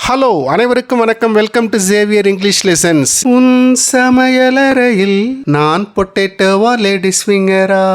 Hello, அனைவருக்கும் வணக்கம். Welcome to Xavier English lessons. உன் சமையலறையில் நான் பொட்டேட்டோவா லேடிஸ் ஃபிங்கரா?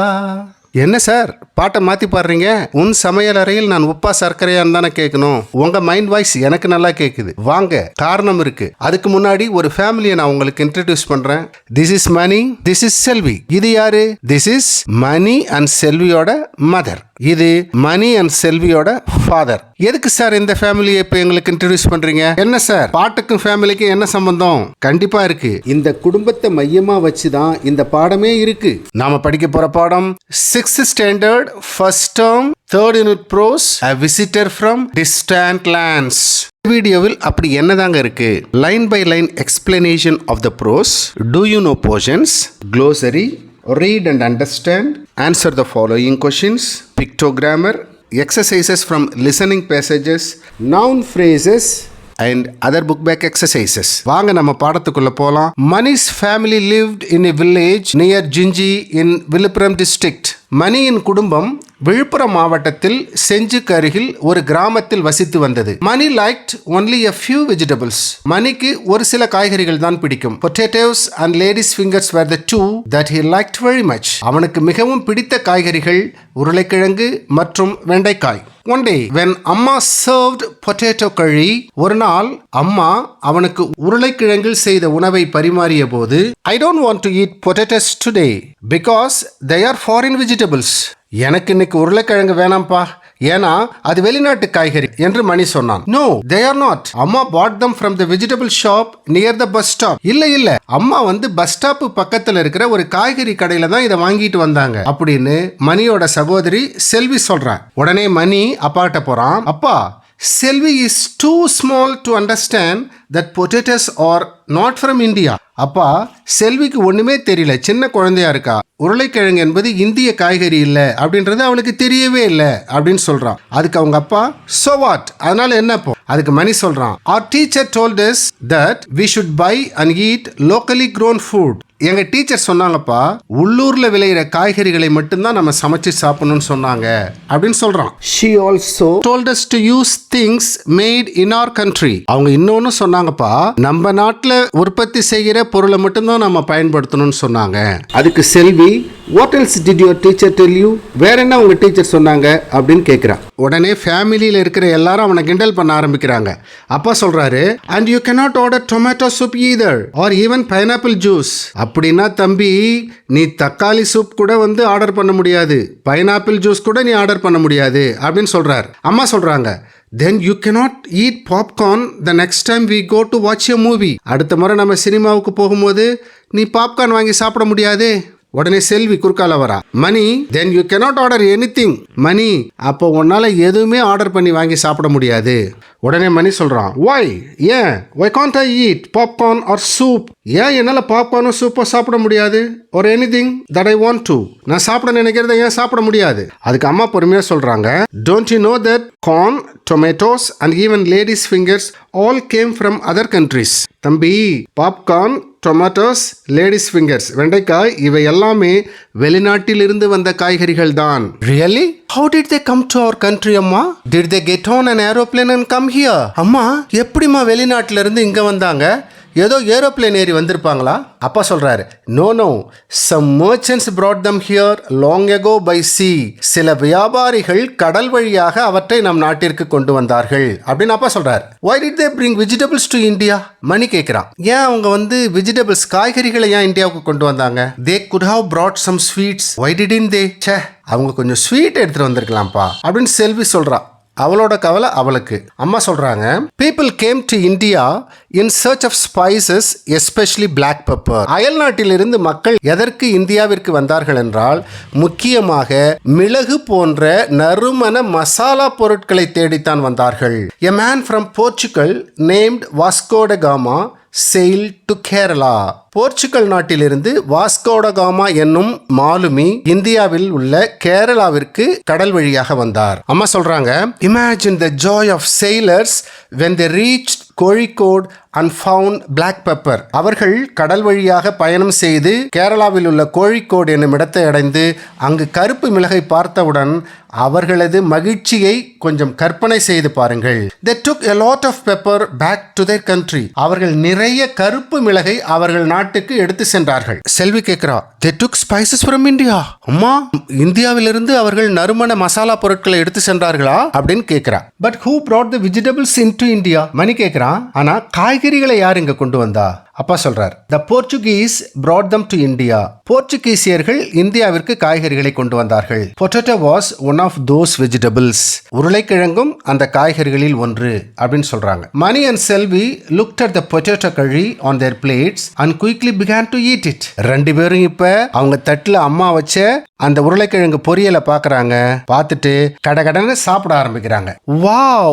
என்ன சார் பாட்டை மாற்றி பாடுறீங்க? உன் சமையல் அறையில் நான் உப்பா சர்க்கரையான்னு தானே கேட்கணும். உங்கள் மைண்ட் வாய்ஸ் எனக்கு நல்லா கேட்குது. வாங்க, காரணம் இருக்கு. அதுக்கு முன்னாடி ஒரு ஃபேமிலியை நான் உங்களுக்கு இன்ட்ரடியூஸ் பண்ணுறேன். This is Mani, this is Selvi. இது யாரு? திஸ் இஸ் மணி அண்ட் செல்வியோட மதர். இது மணி அண்ட் செல்வியோட ஃபாதர். எதுக்கு சார் இந்த ஃபேமிலியை இப்போ எங்களுக்கு இன்ட்ரடியூஸ் பண்றீங்க? என்ன சார், பாட்டுக்கும் ஃபேமிலிக்கும் என்ன சம்பந்தம்? கண்டிப்பா இருக்கு. இந்த குடும்பத்தை மையமா வச்சுதான் இந்த பாடமே இருக்கு. நாம படிக்க போற பாடம் 6th standard first term 3rd unit prose a visitor from distant lands. வீடியோவில் அப்படி என்னதாங்க இருக்கு? Line by line explanation of the prose, do you know portions, glossary, read and understand, answer the following questions, pictogrammar, exercises from listening passages, noun phrases and other book back exercises. வாங்க நம்ம பாடத்துக்குள்ள போலாம். Mani's family lived in a village near Jinji in Villupuram district. மணியின் குடும்பம் விழுப்புரம் மாவட்டத்தில் செஞ்சுக்கு அருகில் ஒரு கிராமத்தில் வசித்து வந்தது. Mani liked only a few vegetables. மணிக்கு ஒரு சில காய்கறிகள் தான் பிடிக்கும். Potatoes and ladies fingers were the two that he liked very much. அவனுக்கு மிகவும் பிடித்த காய்கறிகள் உருளைக்கிழங்கு மற்றும் வெண்டைக்காய். One day when அம்மா served potato curry, ஒரு நாள் அம்மா அவனுக்கு உருளைக்கிழங்கில் செய்த உணவை பரிமாறிய போது, I don't want to eat potatoes today because they are foreign vegetables. எனக்கு இன்னைக்கு உருளைக்கிழங்கு வேணாம்ப்பா, ஏன்னா அது வெளிநாட்டு காய்கறி என்று மணி சொன்னான். No, they are not. அம்மா bought them from the vegetable shop near the bus stop. இல்ல அம்மா பஸ் ஸ்டாப் பக்கத்துல இருக்கிற ஒரு காய்கறி கடையில தான் இதை வாங்கிட்டு வந்தாங்க அப்படின்னு மணியோட சகோதரி செல்வி சொல்றான். உடனே மணி அப்பாட்ட போறான். அப்பா, Selvi is too small to understand that potatoes are not from India. அப்பா, செல்விக்கு ஒண்ணுமே தெரியல, சின்ன குழந்தையா இருக்கா. உருளைக்கிழங்கு என்பது இந்திய காய்கறி இல்ல அப்படின்றது அவளுக்கு தெரியவே இல்ல அப்படின்னு சொல்றான். அதுக்கு அவங்க அப்பா, so what? அதனால என்ன போ? அதுக்கு மணி சொல்றான், our teacher told us that we should buy and eat locally grown food. எங்க டீச்சர் சொன்னாங்கப்பா, உள்ளூர்ல விளையிற காய்கறிகளை மட்டும்தான் நம்ம சமைச்சு சாப்பிடணும்னு சொன்னாங்க அப்படின்னு சொல்றான். She also told us to use things made in our country. அவங்க இன்னொன்னு சொன்னாங்கப்பா, நம்ம நாட்டுல உற்பத்தி செய்கிற பொருளை மட்டும்தான் நம்ம பயன்படுத்தணும்னு சொன்னாங்க. அதுக்கு செல்வி, what else did your teacher tell you? வேற என்ன உங்க டீச்சர் சொன்னாங்க அப்படின்னு கேக்குறான். உடனே ஃபேமிலியில இருக்கிற எல்லாரும் அவனை கிண்டல் பண்ண ஆரம்பிக்கிறாங்க. அப்பா சொல்றாரு, and you cannot order tomato soup either or even pineapple juice. அப்படின்னா தம்பி, நீ தக்காளி சூப் கூட ஆர்டர் பண்ண முடியாது, பைனாப்பிள் ஜூஸ் கூட நீ ஆர்டர் பண்ண முடியாது அப்படின்னு சொல்றாரு. அம்மா சொல்றாங்க, then you cannot eat popcorn the next time we go to watch a movie. அடுத்த முறை நம்ம சினிமாவுக்கு போகும்போது நீ பாப்கார்ன் வாங்கி சாப்பிட முடியாதே. உடனே செல்வி குறுக்கால வரா. மணி, then you cannot order anything. மணி, அப்போ உன்னால எதுவுமே ஆர்டர் பண்ணி வாங்கி சாப்பிட முடியாது. உடனே மணி சொல்றான், why? ஏன்? why can't I eat popcorn or soup? ஏன் என்னால பாப்கார்னும் சூப்பும் சாப்பிட முடியாது? or anything that I want to? நான் சாப்பிட நினைக்கிறத ஏன் சாப்பிட முடியாது? அதுக்கு அம்மா பொறுமையா சொல்றாங்க, don't you know that corn, tomatoes and even ladies fingers all came from other countries? தம்பி, பாப்கார்ன், டொமேட்டோஸ், லேடிஸ் ஃபிங்கர்ஸ், வெண்டைக்காய், இவை எல்லாமே வெளிநாட்டில் இருந்து வந்த காய்கறிகள் தான். Really? How did they come to our country, அம்மா? Did they get on an aeroplane and come here? அம்மா, எப்படிமா வெளிநாட்டில இருந்து இங்க வந்தாங்க? ஏதோ ஏரோப்ளேன் ஏறி வந்திருப்பாங்களா? அப்பா சொல்றாரு, no, some merchants brought them here long ago by sea. சில வியாபாரிகள் கடல் வழியாக அவற்றை நம் நாட்டிற்கு கொண்டு வந்தார்கள் அப்படின்னு அப்பா சொல்றாரு. Why did they bring vegetables to India? மணி கேட்கிறான், ஏன் அவங்க வெஜிடபிள்ஸ் காய்கறிகளை ஏன் இந்தியாவுக்கு கொண்டு வந்தாங்க? They could have brought some sweets. Why didn't they? அவங்க கொஞ்சம் ஸ்வீட் எடுத்துட்டு வந்திருக்கலாம்ப்பா அப்படின்னு செல்வி சொல்றா. அவளோட கவலை அவளுக்கு. அம்மா சொல்றாங்க, people came to India in search of spices, especially black pepper. அயல் நாட்டிலிருந்து மக்கள் எதற்கு இந்தியாவிற்கு வந்தார்கள் என்றால், முக்கியமாக மிளகு போன்ற நறுமண மசாலா பொருட்களை தேடித்தான் வந்தார்கள். A man from Portugal named Vasco da Gama sailed to Kerala. Portugal நாட்டிலிருந்து வாஸ்கோடகாமா என்னும் மாலுமி இந்தியாவில் உள்ள கேரளாவிற்கு கடல் வழியாக வந்தார். அம்மா சொல்றாங்க, imagine the joy of sailors when they reached Kozhikode and found black pepper. அவர்கள் கடல் வழியாக பயணம் செய்து கேரளாவில் உள்ள கோழிக்கோடு என்னும் இடத்தை அடைந்து அங்கு கருப்பு மிளகை பார்த்தவுடன் அவர்களது மகிழ்ச்சியை கொஞ்சம் கற்பனை செய்து பாருங்கள். They took a lot of pepper back to their country. அவர்கள் நிறைய கருப்பு மிளகை அவர்கள் நாட்டுக்கு எடுத்து சென்றார்கள். செல்வி கேட்கிறா, They took spices from India. அம்மா, இந்தியாவிலிருந்து அவர்கள் நறுமண மசாலா பொருட்களை எடுத்து சென்றார்களா அப்படின்னு கேட்கிறா. But who brought the vegetables into India? மணி கேட்கிறான். ஆனா காய்கறிகளை யார் இங்க கொண்டு வந்தா? அப்பா சொல்றார், The Portuguese brought them to India. போர்ச்சுகீசியர்கள் இந்தியாவிற்கு காய்கறிகளை கொண்டு வந்தார்கள். Potato was one of those vegetables. உருளைக்கிழங்கும் அந்த காய்கறிகளில் ஒன்று அப்படின்னு சொல்றாங்க. Mani and Selvi looked at the potato curry on their plates and quickly began to eat it. ரெண்டு பேரும் இப்ப அவங்க தட்டுல அம்மா வச்ச அந்த உருளைக்கிழங்கு பொரியலை பார்க்கறாங்க. பார்த்துட்டு கடகடன்னு சாப்பிட ஆரம்பிக்கிறாங்க. Wow,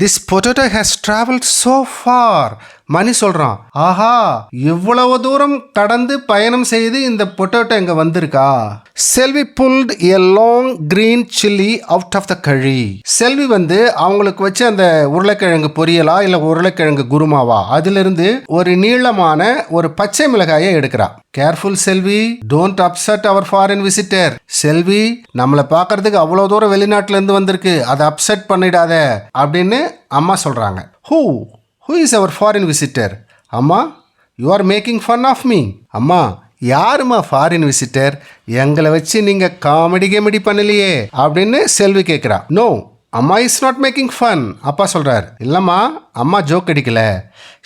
this potato has traveled so far. மணி சொல்றான், ஆஹா, இவ்வளவு தூரம் கடந்து பயணம் செய்து இந்த பொட்டேட்டோ இங்க வந்திருக்கா. செல்வி pulled a long green chili out of the curry. செல்வி அவங்களுக்கு வச்சு அந்த உருளைக்கிழங்கு பொரியலா இல்ல உருளைக்கிழங்கு குருமாவா அதிலிருந்து ஒரு நீளமான ஒரு பச்சை மிளகாயை எடுக்கிறா. Careful Selvi, don't upset our foreign visitor. Selvi, நம்மளை பார்க்கறதுக்கு அவ்வளவு தூரம் வெளிநாட்டுல இருந்து வந்திருக்கு, அதை அப்செட் பண்ணிடாத அப்படின்னு அம்மா சொல்றாங்க. Who is our foreign visitor? அம்மா, you are making fun of me. அம்மா, யாருமா ஃபாரின் விசிட்டர்? எங்களை வச்சு நீங்க காமெடி பண்ணலையே அப்படின்னு செல்வி கேட்கிறா. நோ, அம்மா இஸ் நாட் மேக்கிங் ஃபன். அப்பா சொல்றார், இல்லம்மா, அம்மா ஜோக் அடிக்கல.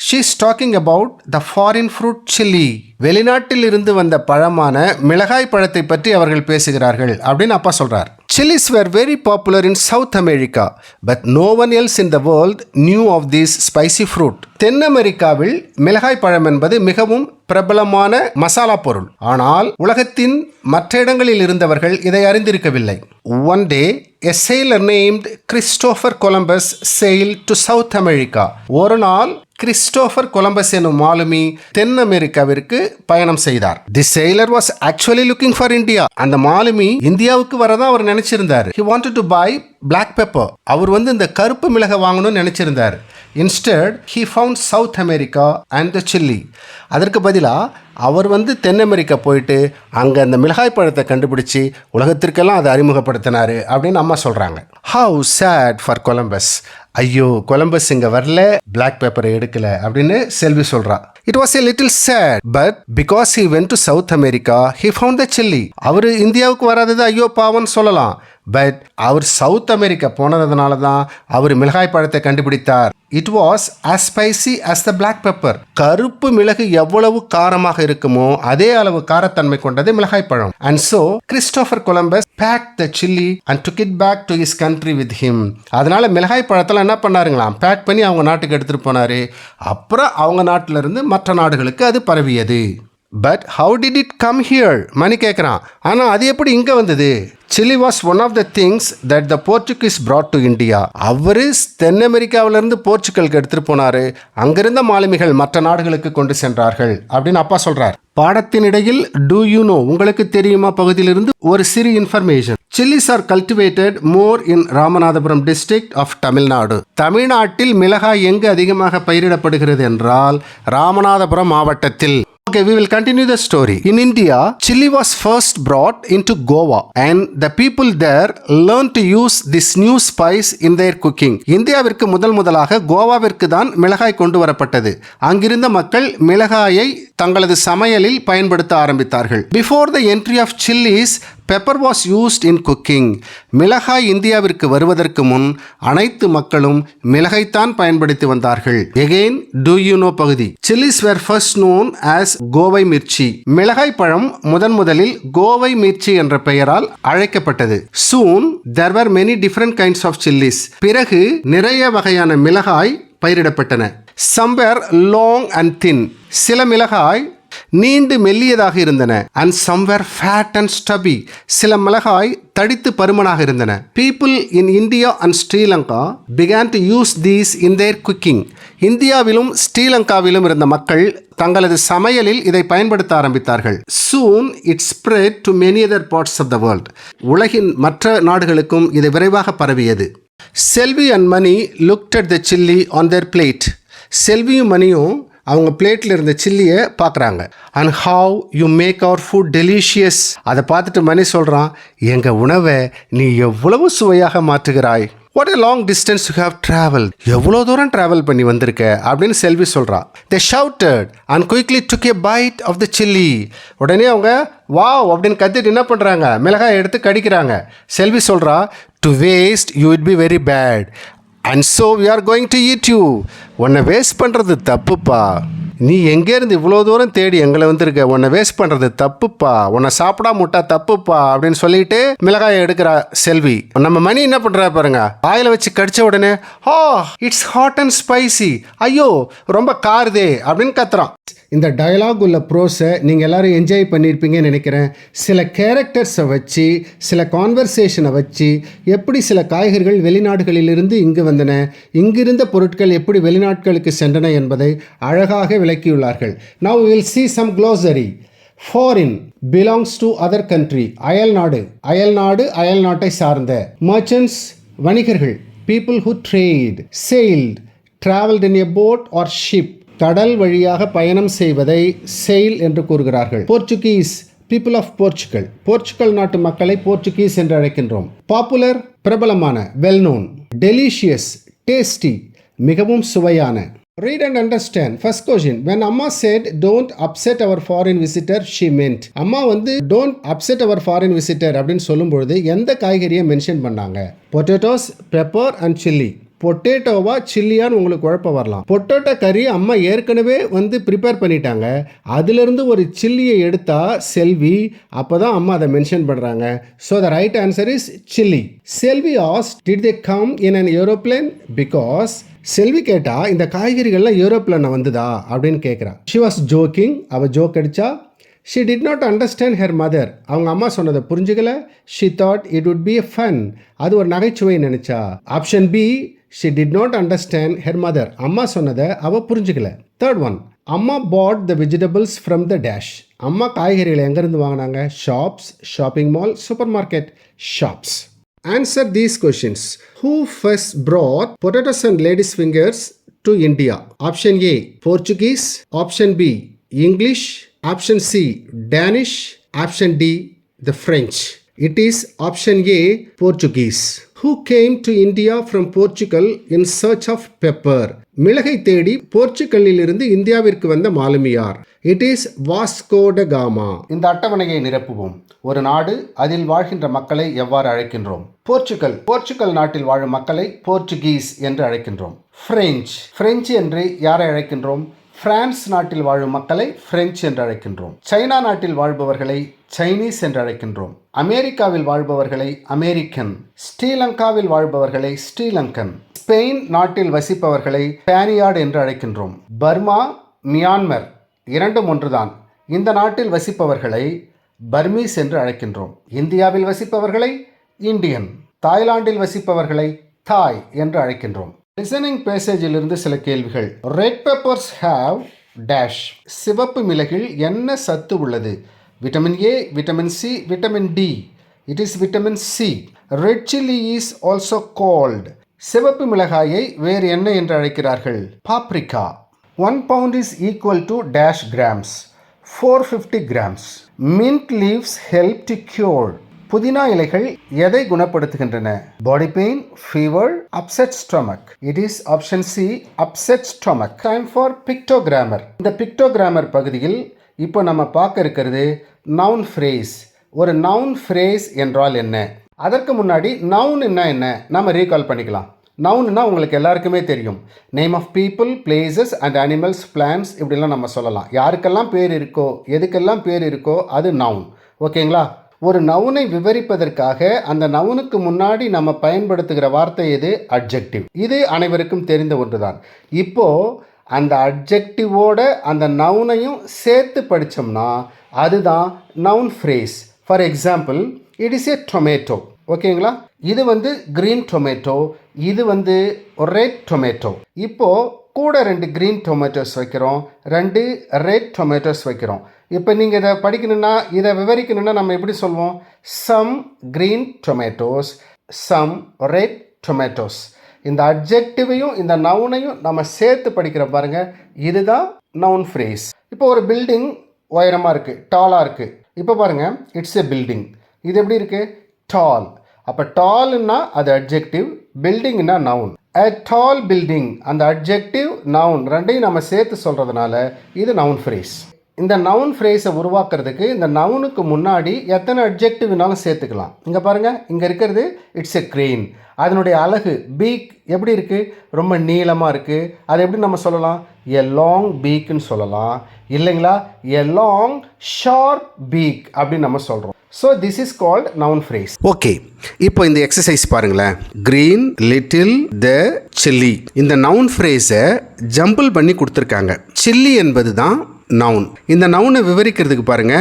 She is talking about the foreign fruit chili. வெளிநாட்டில் இருந்து வந்த பழமான மிளகாய் பழத்தை பற்றி அவர்கள் பேசுகிறார்கள் அப்படின்னு அப்பா சொல்றார். Chilies were very popular in South America, but no one else in the world knew of this spicy fruit. தென் அமெரிக்காவில் மிளகாய் பழம் என்பது மிகவும் பிரபலமான மசாலா பொருள். ஆனால் உலகத்தின் மற்ற இடங்களில் இருந்தவர்கள் இதை அறிந்திருக்கவில்லை. One day, a sailor named Christopher Columbus sailed to South America. ஒரு நாள் கிறிஸ்டோபர் கொலம்பஸ் எனும் மாலுமி தென் அமெரிக்காவிற்கு பயணம் செய்தார். தி sailor was actually looking for India. அந்த மாலுமி இந்தியாவுக்கு வரதான் அவர் நினைச்சிருந்தார். He wanted to buy black pepper. அவர் இந்த கருப்பு மிளகாய் வாங்கணும்னு நினைச்சிருந்தார். Instead, he found South America and the chili. அதற்கு பதிலாக அவர் தென் அமெரிக்கா போயிட்டு அங்கே அந்த மிளகாய் பழத்தை கண்டுபிடிச்சி உலகத்திற்கெல்லாம் அதை அறிமுகப்படுத்தினார் அப்படின்னு அம்மா சொல்கிறாங்க. How sad for Columbus. ஐயோ, கொலம்பஸ் இங்கே வரல, பிளாக் பேப்பரை எடுக்கல அப்படின்னு செல்வி சொல்கிறா. It was a little sad, but because he went to South America, he found the chili. அவர் இந்தியாவுக்கு வராதது ஐயோ பாவம்னு சொல்லலாம். பட் அவர் சவுத் அமெரிக்கா போனதுனால தான் அவர் மிளகாய் பழத்தை கண்டுபிடித்தார். It was as spicy as the black pepper. கருப்பு மிளகு எவ்வளவு காரமாக இருக்குமோ அதே அளவு காரத்தன்மை கொண்டது மிளகாய் பழம். And so Christopher Columbus packed the chili and took it back to his country with him. அதனால மிளகாய் பழத்தில் என்ன பண்ணாருங்களாம், பேக் பண்ணி அவங்க நாட்டுக்கு எடுத்துட்டு போனாரு. அப்புறம் அவங்க நாட்டில இருந்து மற்ற நாடுகளுக்கு அது பரவியது. But how did it come here? Mani கேட்குறான், ஆனால் அது எப்படி இங்கே வந்தது? Chilli was one of the things that the Portuguese brought to India. அவர் தென் அமெரிக்காவிலிருந்து போர்ச்சுகலுக்கு எடுத்துகிட்டு போனார். அங்கிருந்த மாலுமிகள் மற்ற நாடுகளுக்கு கொண்டு சென்றார்கள் அப்படின்னு அப்பா சொல்கிறார். பாடத்தின் இடையில் டூ யூ நோ, உங்களுக்கு தெரியுமா பகுதியிலிருந்து ஒரு சிறு information. Chillies are cultivated more in Ramanathapuram district of Tamil Nadu. தமிழ்நாட்டில் மிளகாய் எங்கு அதிகமாக பயிரிடப்படுகிறது என்றால் ராமநாதபுரம் மாவட்டத்தில். Okay, we will continue the story. In India, chili was first brought into Goa and the people there learned to use this new spice in their cooking. இந்தியாவிற்கு முதலாக கோவாவிற்கு தான் மிளகாய் கொண்டு வரப்பட்டது. அங்கிருந்த மக்கள் மிளகாயை தங்களது சமையலில் பயன்படுத்த ஆரம்பித்தார்கள். Before the entry of chilies, pepper was used in cooking. மிளகாய் இந்தியாவிற்கு வருவதற்கு முன் அனைத்து மக்களும் மிளகைத்தான் பயன்படுத்தி வந்தார்கள். Again, do you know பகுதி. Chilies were first known as Kovai Mirchi. மிளகாய் பழம் முதலில் கோவை மிர்ச்சி என்ற பெயரால் அழைக்கப்பட்டது. Soon, there were many different kinds of chilies. பிறகு நிறைய வகையான மிளகாய் பயிரிடப்பட்டன. Some were long and thin. சில மிளகாய் நீண்டு மெல்லியதாக இருந்தன. and some were fat and stubby. சில மிளகாய் தடித்து பருமனாக இருந்தன. people in India and Sri Lanka began to use these in their cooking. இந்தியாவிலும் ஸ்ரீலங்காவிலும் இருந்த மக்கள் தங்களது சமையலில் இதை பயன்படுத்த ஆரம்பித்தார்கள். soon it spread to many other parts of the world. உலகின் மற்ற நாடுகளுக்கும் இது விரைவாக பரவியது. Selvi and Mani looked at the chili on their plate. செல்வியும் மணியும் அவங்க பிளேட்டில் இருந்த சில்லியை பார்க்குறாங்க. And how you make our food delicious. அதை பார்த்துட்டு மணி சொல்கிறான், எங்கள் உணவை நீ எவ்வளவு சுவையாக மாற்றுகிறாய். What a long distance you have travel. எவ்வளோ தூரம் ட்ராவல் பண்ணி வந்திருக்க அப்படின்னு செல்வி சொல்கிறா. They shouted and quickly took a bite of the chilli. உடனே அவங்க வாவ் அப்படின்னு கத்திட்டு என்ன பண்ணுறாங்க, மிளகாய் எடுத்து கடிக்கிறாங்க. செல்வி சொல்கிறா, to waste you would be very bad and so we are going to eat you. உன்னை வேஸ்ட் பண்ணுறது தப்புப்பா. நீ எங்கேருந்து இவ்வளோ தூரம் தேடி எங்களை வந்திருக்க, உன்னை வேஸ்ட் பண்ணுறது தப்புப்பா, உன்னை சாப்பிடாம விட்டா தப்புப்பா அப்படின்னு சொல்லிட்டு மிளகாயை எடுக்கிறா செல்வி. நம்ம மணி என்ன பண்ணுறா பாருங்க, வாயில் வச்சு கடிச்ச உடனே இட்ஸ் ஹாட் அண்ட் ஸ்பைசி, ஐயோ ரொம்ப காருதே அப்படின்னு கத்துறான். இந்த டயலாக் உள்ள ப்ரோஸை நீங்கள் எல்லோரும் என்ஜாய் பண்ணியிருப்பீங்கன்னு நினைக்கிறேன். சில கேரக்டர்ஸை வச்சு, சில கான்வர்சேஷனை வச்சு, எப்படி சில காய்கறிகள் வெளிநாடுகளிலிருந்து இங்கு வந்தன, இங்கிருந்த பொருட்கள் எப்படி வெளிநாட்களுக்கு சென்றன என்பதை அழகாக விளக்கியுள்ளார்கள். Now we will see some glossary. Foreign belongs to other country. அயல்நாடு, அயல்நாடு அயல்நாட்டை சார்ந்த. Merchants வணிகர்கள், people who trade. Sailed traveled in a boat or ship. கடல் வழியாக பயணம் செய்வதை செயில் என்று கூறுகிறார்கள். Portuguese people of Portugal. Portugal நாட்டு மக்களை போர்ச்சுகீஸ் என்று அழைக்கின்றோம். பாப்புலர் பிரபலமான, வெல் நோன். டெலிஷியஸ் டேஸ்டி மிகவும் சுவையான. Read and understand. First question. When Amma said, don't upset our foreign visitor, she meant. அம்மா don't upset our foreign visitor அப்படின்னு சொல்லும்பொழுது எந்த காய்கறியை மென்ஷன் பண்ணாங்க? Potatoes, pepper and chilli. பொட்டேட்டோவா சில்லியான்னு உங்களுக்கு குழப்பம் வரலாம். பொட்டேட்டோ கறி அம்மா ஏற்கனவே ப்ரிப்பேர் பண்ணிட்டாங்க. அதிலிருந்து ஒரு சில்லியை எடுத்தா செல்வி, அப்போ தான் அம்மா அதை மென்ஷன் பண்ணுறாங்க. So the right answer is chilli. Selvi asked, did they come in an aeroplane? Because Selvi கேட்டா இந்த காய்கறிகள்லாம் ஏரோப்ளேன் வந்துதா அப்படின்னு கேட்குறா. ஷி வாஸ் ஜோக்கிங், அவள் ஜோக் அடிச்சா. She did not understand her mother, அவங்க அம்மா சொன்னதை புரிஞ்சுக்கல. She thought it would be a fun, அது ஒரு நகைச்சுவை நினைச்சா. Option B, she did not understand her mother, அம்மா சொன்னதை அவள் புரிஞ்சுக்கல. தேர்ட் ஒன், அம்மா பாட் த வெஜிடபிள்ஸ் ஃப்ரம் த டேஷ். அம்மா காய்கறிகளை எங்கேருந்து வாங்கினாங்க? Shops, shopping mall, super market. Shops. Answer these questions. Who first brought potatoes and ladies fingers to India? Option A, Portuguese. Option B, English. Option C, Danish. Option D, the French. It is option A, Portuguese. Who came to India from Portugal in search of pepper? மிளகை தேடி போர்ச்சுகலிலிருந்து இந்தியாவிற்கு வந்த மாலுமி யார்? It is Vasco ட gamma. இந்த அட்டவணையை நிரப்புவோம். ஒரு நாடு, அதில் வாழ்கின்ற மக்களை எவ்வாறு அழைக்கின்றோம்? போர்ச்சுகல், போர்ச்சுகல் நாட்டில் வாழும் மக்களை போர்ச்சுகீஸ் என்று அழைக்கின்றோம். பிரெஞ்சு என்று யாரை அழைக்கின்றோம்? பிரான்ஸ் நாட்டில் வாழும் மக்களை பிரெஞ்சு என்று அழைக்கின்றோம். சைனா நாட்டில் வாழ்பவர்களை சைனீஸ் என்று அழைக்கின்றோம். அமெரிக்காவில் வாழ்பவர்களை அமெரிக்கன். ஸ்ரீலங்காவில் வாழ்பவர்களை ஸ்ரீலங்கன். ஸ்பெயின் நாட்டில் வசிப்பவர்களை ஸ்பானியார்டு என்று அழைக்கின்றோம். பர்மா, மியான்மர் இரண்டும் ஒன்றுதான். இந்த நாட்டில் வசிப்பவர்களை பர்மீஸ் என்று அழைக்கின்றோம். இந்தியாவில் வசிப்பவர்களை இந்தியன். தாய்லாந்தில் வசிப்பவர்களை தாய் என்று அழைக்கின்றோம். லிசனிங் பேசேஜிலிருந்து சில கேள்விகள். ரெட் பெப்பர்ஸ் ஹேவ் டேஷ். சிவப்பு மிளகில் என்ன சத்து உள்ளது? Vitamin A, vitamin C, vitamin D. It is vitamin C. Red chilli is also called. சிவப்பு மிளகாயை வேறு என்ன என்று அழைக்கிறார்கள்? Paprika. 1 pound is equal to dash grams. 450 grams. Mint leaves help to cure. புதினா இலைகள் எதை குணப்படுத்துகின்றன? Body pain, fever, upset stomach. It is option C, upset stomach. Time for pictogrammar. இந்த பிக்டோகிராமர் பகுதியில் இப்போ நம்ம பார்க்க இருக்கிறது நவுன் ஃப்ரேஸ். ஒரு நவுன் ஃப்ரேஸ் என்றால் என்ன? அதற்கு முன்னாடி நவுன்னா என்ன நம்ம ரீகால் பண்ணிக்கலாம். நவுன்னா உங்களுக்கு எல்லாருக்குமே தெரியும். Name of people, places and animals, plants, இப்படிலாம் நம்ம சொல்லலாம். யாருக்கெல்லாம் பேர் இருக்கோ, எதுக்கெல்லாம் பேர் இருக்கோ அது நவுன். ஓகேங்களா? ஒரு நவுனை விவரிப்பதற்காக அந்த நவுனுக்கு முன்னாடி நம்ம பயன்படுத்துகிற வார்த்தை எது? அட்ஜெக்டிவ். இது அனைவருக்கும் தெரிந்த ஒன்றுதான். இப்போ அந்த அட்ஜெக்டிவோட அந்த நவுனையும் சேர்த்து படித்தோம்னா அதுதான் noun phrase. For example, it is a tomato. ஓகேங்களா? இது க்ரீன் டொமேட்டோ, இது ரெட் டொமேட்டோ. இப்போது கூட 2 க்ரீன் டொமேட்டோஸ் வைக்கிறோம், 2 ரெட் டொமேட்டோஸ் வைக்கிறோம். இப்போ நீங்கள் இதை படிக்கணுன்னா, இதை விவரிக்கணுன்னா நம்ம எப்படி சொல்லுவோம்? Some green tomatoes, some red tomatoes. இந்த அட்ஜெக்டிவையும் இந்த நவுனையும் நம்ம சேர்த்து படிக்கிற பாருங்க, இதுதான் நவுன் ஃப்ரேஸ். இப்போ ஒரு பில்டிங் உயரமாக இருக்குது, டாலாக இருக்குது. இப்போ பாருங்கள், இட்ஸ் எ பில்டிங். இது எப்படி இருக்குது? டால். அப்போ டால்னா அது அட்ஜெக்டிவ், பில்டிங்னா நவுன். a tall building, அந்த அட்ஜெக்டிவ் நவுன் ரெண்டையும் நம்ம சேர்த்து சொல்கிறதுனால இது நவுன் ஃப்ரேஸ். இந்த நவுன் ஃப்ரேஸை உருவாக்குறதுக்கு இந்த நவுனுக்கு முன்னாடி எத்தனை அட்ஜெக்டிவ் வேணாலும் சேர்த்துக்கலாம். இங்கே பாருங்கள், இங்கே இருக்கிறது இட்ஸ் எ க்ரெயின். அதனுடைய அழகு பீக் எப்படி இருக்குது? ரொம்ப நீளமாக இருக்குது. அது எப்படி நம்ம சொல்லலாம்? எ லாங் பீக்குன்னு சொல்லலாம், இல்லைங்களா? எ லாங் ஷார்ப் பீக் அப்படின்னு நம்ம சொல்கிறோம். So this is called noun phrase. Okay, இப்போ இந்த எக்ஸசைஸ் பாருங்களேன். கிரீன், லிட்டில், த, சில்லி. இந்த நவுன் ஃப்ரேஸை ஜம்பிள் பண்ணி கொடுத்துருக்காங்க. சில்லி என்பது தான் நவுன். இந்த நவுனை விவரிக்கிறதுக்கு பாருங்க,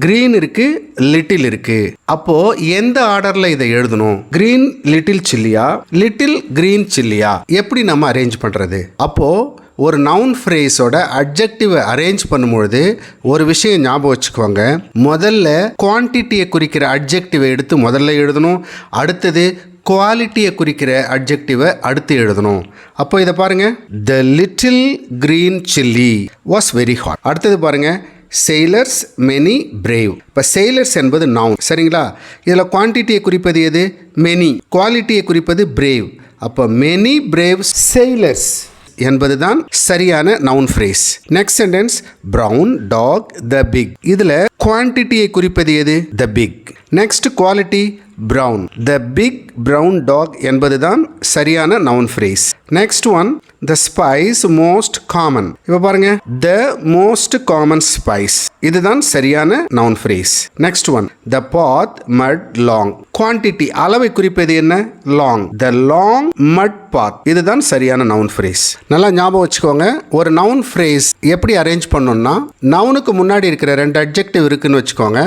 கிரீன் இருக்கு, லிட்டில் இருக்கு. அப்போ எந்த ஆர்டர்ல இதை எழுதணும்? கிரீன் லிட்டில் சில்லியா, லிட்டில் கிரீன் சில்லியா, எப்படி நம்ம அரேஞ்ச் பண்றது? அப்போ ஒரு நவுன் ஃப்ரேஸோட அட்ஜெக்டிவை அரேஞ்ச் பண்ணும்பொழுது ஒரு விஷயம் ஞாபகம் வச்சுக்கோங்க. முதல்ல குவான்டிட்டியை குறிக்கிற அட்ஜெக்டிவை எடுத்து முதல்ல எழுதணும். அடுத்தது குவாலிட்டியை குறிக்கிற அட்ஜெக்டிவை அடுத்து எழுதணும். அப்போ இதை பாருங்க, the little green chilli was very hot. அடுத்தது பாருங்க, sailors many brave. இப்போ sailors என்பது நவுன், சரிங்களா? இதில் குவான்டிட்டியை குறிப்பது எது? many. குவாலிட்டியை குறிப்பது brave. அப்போ many brave sailors என்பது தான் சரியான noun phrase. Next sentence, brown dog the big. இதில் குவான்டிட்டியை குறிப்பது எது? The big. Next quality, brown. The big brown dog என்பது தான் சரியான noun phrase. Next one, the spice most common. இப்போ பாருங்க, த மோஸ்ட் காமன் ஸ்பைஸ், இதுதான் சரியான noun phrase. Next one, the path mud long. Quantity அளவை குறிப்பது என்ன? லாங். த லாங் மட் பாத், இதுதான் சரியான நவுன் ஃப்ரேஸ். நல்லா ஞாபகம் வச்சுக்கோங்க. ஒரு நவுன் ஃப்ரேஸ் எப்படி அரேஞ்ச் பண்ணணும்னா, நவுனுக்கு முன்னாடி இருக்கிற ரெண்டு அட்ஜெக்டிவ் இருக்குன்னு வச்சுக்கோங்க.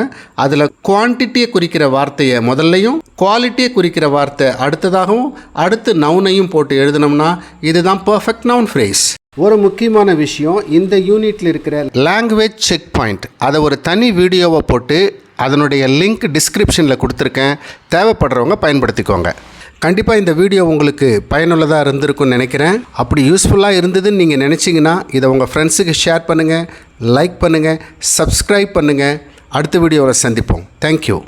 அதில் குவான்டிட்டியை குறிக்கிற வார்த்தையை முதல்லையும் குவாலிட்டியை குறிக்கிற வார்த்தை அடுத்ததாகவும் அடுத்து நவுனையும் போட்டு எழுதினோம்னா இதுதான் பர்ஃபெக்ட் நவுன் ஃப்ரேஸ். ஒரு முக்கியமான விஷயம், இந்த யூனிட்டில் இருக்கிற லாங்குவேஜ் செக் பாயிண்ட், அதை ஒரு தனி வீடியோவை போட்டு அதனுடைய லிங்க் டிஸ்கிரிப்ஷனில் கொடுத்துருக்கேன். தேவைப்படுறவங்க பயன்படுத்திக்கோங்க. கண்டிப்பாக இந்த வீடியோ உங்களுக்கு பயனுள்ளதாக இருந்திருக்குன்னு நினைக்கிறேன். அப்படி யூஸ்ஃபுல்லாக இருந்ததுன்னு நீங்கள் நினச்சிங்கன்னா இதை உங்கள் ஃப்ரெண்ட்ஸுக்கு ஷேர் பண்ணுங்கள், லைக் பண்ணுங்கள், சப்ஸ்கிரைப் பண்ணுங்கள். அடுத்த வீடியோவில் சந்திப்போம். தேங்க்யூ.